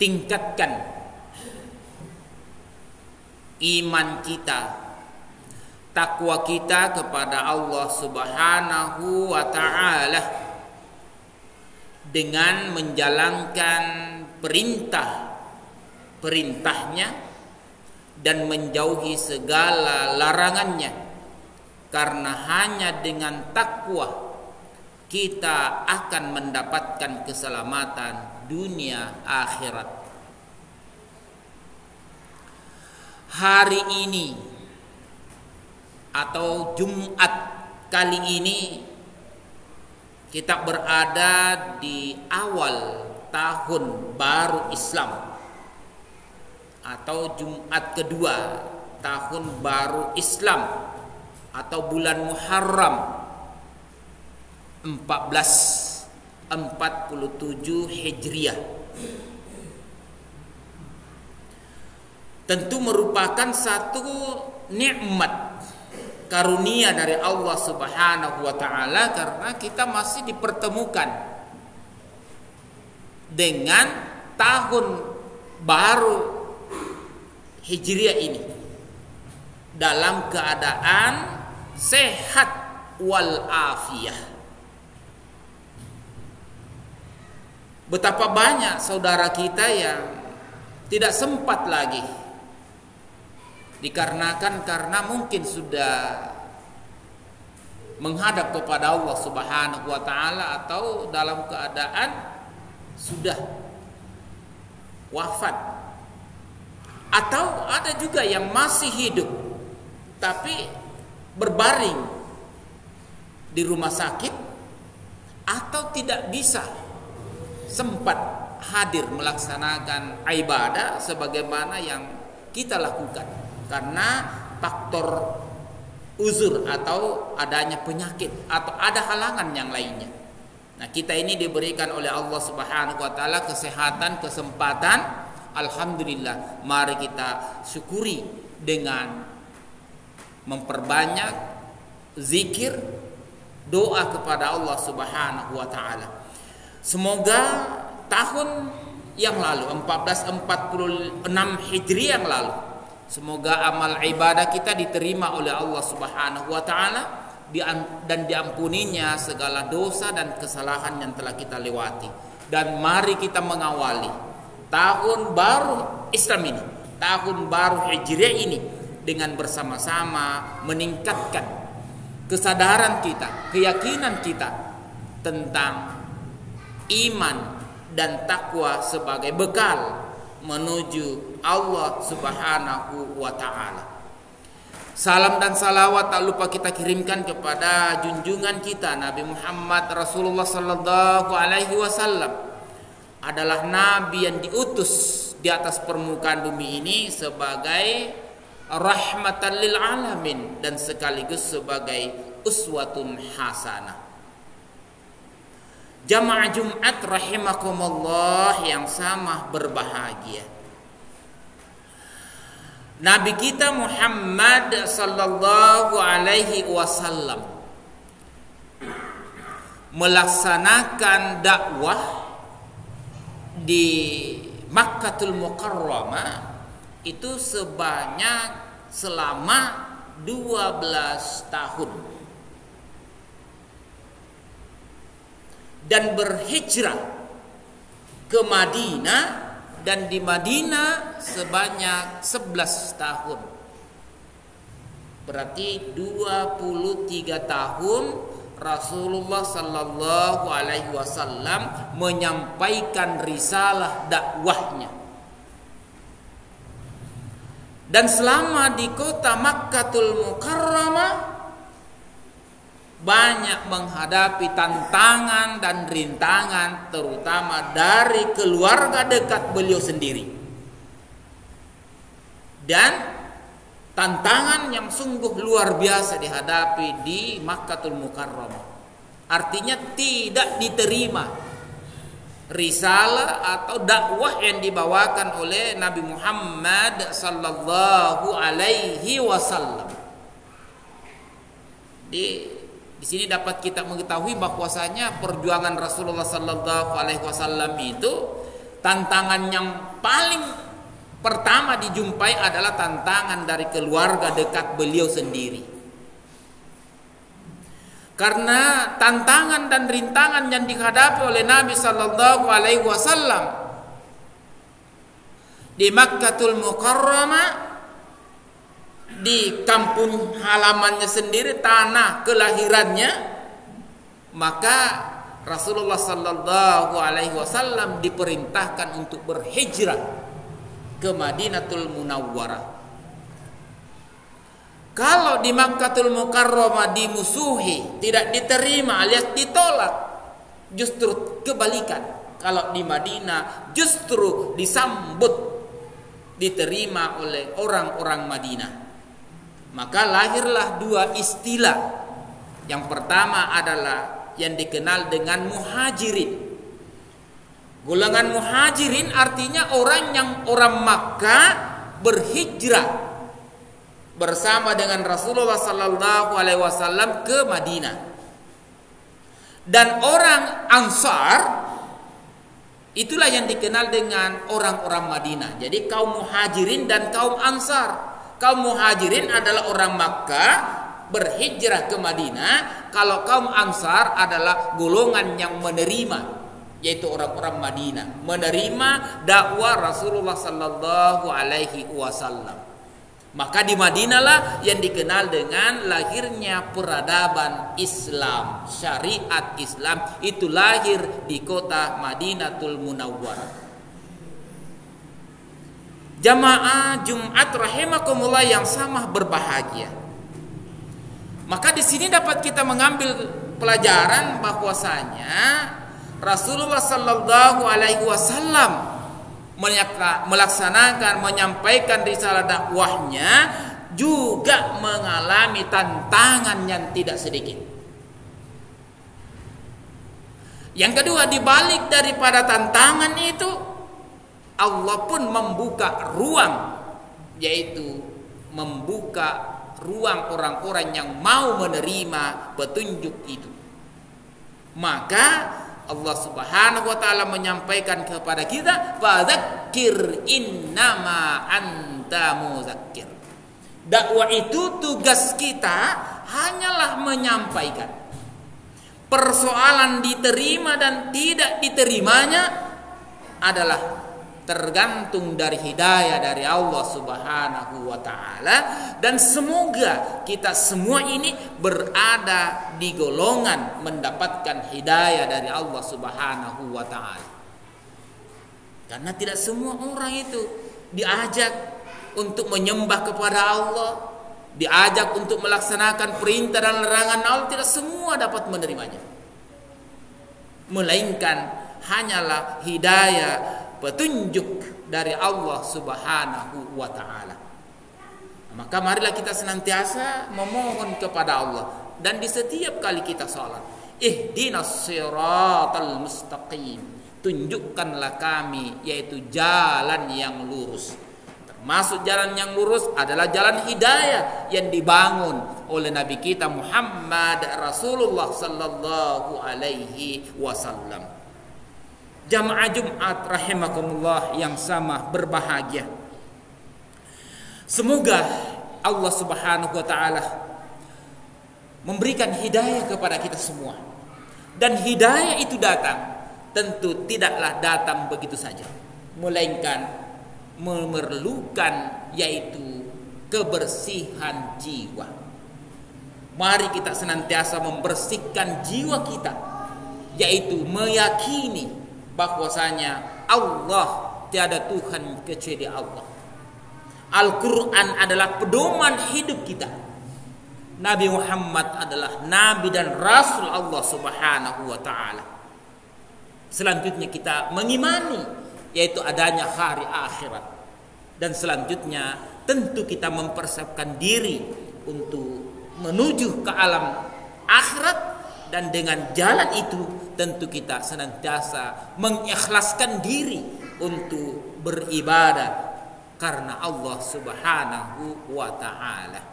tingkatkan iman kita, takwa kita kepada Allah Subhanahu wa ta'ala dengan menjalankan perintahnya dan menjauhi segala larangannya, karena hanya dengan takwa kita akan mendapatkan keselamatan dunia akhirat. Hari ini atau Jumat kali ini kita berada di awal tahun baru Islam atau Jumat kedua tahun baru Islam atau bulan Muharram 1447 Hijriah. Tentu merupakan satu nikmat karunia dari Allah Subhanahu wa ta'ala, karena kita masih dipertemukan dengan tahun baru Hijriah ini dalam keadaan sehat wal afiyah. Betapa banyak saudara kita yang tidak sempat lagi, dikarenakan karena mungkin sudah menghadap kepada Allah Subhanahu wa ta'ala atau dalam keadaan sudah wafat, atau ada juga yang masih hidup tapi berbaring di rumah sakit atau tidak bisa sempat hadir melaksanakan ibadah sebagaimana yang kita lakukan karena faktor uzur atau adanya penyakit atau ada halangan yang lainnya. Nah, kita ini diberikan oleh Allah Subhanahu wa taala kesehatan, kesempatan. Alhamdulillah, mari kita syukuri dengan memperbanyak zikir, doa kepada Allah Subhanahu wa taala. Semoga tahun yang lalu 1446 Hijriah yang lalu, semoga amal ibadah kita diterima oleh Allah Subhanahu wa taala dan diampuninya segala dosa dan kesalahan yang telah kita lewati. Dan mari kita mengawali tahun baru Islam ini, tahun baru Hijriah ini, dengan bersama-sama meningkatkan kesadaran kita, keyakinan kita tentang iman dan takwa sebagai bekal menuju Allah Subhanahu wa ta'ala. Salam dan salawat tak lupa kita kirimkan kepada junjungan kita Nabi Muhammad Rasulullah sallallahu alaihi wasallam, adalah nabi yang diutus di atas permukaan bumi ini sebagai rahmatan lil alamin dan sekaligus sebagai uswatun hasanah. Jamaah Jumat rahimakumullah yang sama berbahagia, Nabi kita Muhammad sallallahu alaihi wasallam melaksanakan dakwah di Makkatul Mukarramah itu sebanyak selama 12 tahun. Dan berhijrah ke Madinah, dan di Madinah sebanyak 11 tahun. Berarti 23 tahun Rasulullah sallallahu alaihi wasallam menyampaikan risalah dakwahnya. Dan selama di kota Makkatul Mukarramah banyak menghadapi tantangan dan rintangan, terutama dari keluarga dekat beliau sendiri, dan tantangan yang sungguh luar biasa dihadapi di Makkatul Mukarramah. Artinya tidak diterima risalah atau dakwah yang dibawakan oleh Nabi Muhammad sallallahu alaihi wasallam. Di sini dapat kita mengetahui bahwasanya perjuangan Rasulullah sallallahu alaihi wasallam itu tantangan yang paling pertama dijumpai adalah tantangan dari keluarga dekat beliau sendiri. Karena tantangan dan rintangan yang dihadapi oleh Nabi Sallallahu Alaihi Wasallam di Makkatul Mukarramah, di kampung halamannya sendiri, tanah kelahirannya, maka Rasulullah Sallallahu Alaihi Wasallam diperintahkan untuk berhijrah ke Madinatul Munawwarah. Kalau di Makkatul Mukarramah dimusuhi, tidak diterima alias ditolak, justru kebalikan. Kalau di Madinah justru disambut, diterima oleh orang-orang Madinah. Maka lahirlah dua istilah. Yang pertama adalah yang dikenal dengan muhajirin. Golongan muhajirin artinya orang Makkah berhijrah bersama dengan Rasulullah Sallallahu Alaihi Wasallam ke Madinah. Dan orang Ansar itulah yang dikenal dengan orang-orang Madinah. Jadi kaum muhajirin dan kaum Ansar. Kaum muhajirin adalah orang Makkah berhijrah ke Madinah. Kalau kaum Ansar adalah golongan yang menerima, yaitu orang-orang Madinah, menerima dakwah Rasulullah Sallallahu Alaihi Wasallam. Maka di Madinahlah yang dikenal dengan lahirnya peradaban Islam, syariat Islam itu lahir di kota Madinatul Munawwarah. Jamaah Jumat rahimakumullah yang sama berbahagia. Maka di sini dapat kita mengambil pelajaran bahwasanya Rasulullah Sallallahu Alaihi Wasallam melaksanakan, menyampaikan risalah dakwahnya juga mengalami tantangan yang tidak sedikit. Yang kedua, dibalik daripada tantangan itu, Allah pun membuka ruang, yaitu membuka ruang orang-orang yang mau menerima petunjuk itu. Maka Allah Subhanahu wa taala menyampaikan kepada kita, fadzakir innama anta muzakkir. Dakwah itu tugas kita hanyalah menyampaikan. Persoalan diterima dan tidak diterimanya adalah tergantung dari hidayah dari Allah Subhanahu wa taala, dan semoga kita semua ini berada di golongan mendapatkan hidayah dari Allah Subhanahu wa taala. Karena tidak semua orang itu diajak untuk menyembah kepada Allah, diajak untuk melaksanakan perintah dan larangan Allah, tidak semua dapat menerimanya. Melainkan hanyalah hidayah, petunjuk dari Allah Subhanahu wa taala. Maka marilah kita senantiasa memohon kepada Allah, dan di setiap kali kita salat, ihdinas siratal mustaqim, tunjukkanlah kami yaitu jalan yang lurus. Termasuk jalan yang lurus adalah jalan hidayah yang dibangun oleh Nabi kita Muhammad Rasulullah Sallallahu Alaihi Wasallam. Jamaah Jumat rahimakumullah yang sama berbahagia. Semoga Allah Subhanahu wa taala memberikan hidayah kepada kita semua. Dan hidayah itu datang tentu tidaklah datang begitu saja, melainkan memerlukan yaitu kebersihan jiwa. Mari kita senantiasa membersihkan jiwa kita, yaitu meyakini bahwasanya Allah tiada Tuhan kecuali Allah. Al-Quran adalah pedoman hidup kita. Nabi Muhammad adalah Nabi dan Rasul Allah Subhanahu wa ta'ala. Selanjutnya kita mengimani yaitu adanya hari akhirat. Dan selanjutnya tentu kita mempersiapkan diri untuk menuju ke alam akhirat. Dan dengan jalan itu tentu kita senantiasa mengikhlaskan diri untuk beribadah karena Allah Subhanahu wa ta'ala.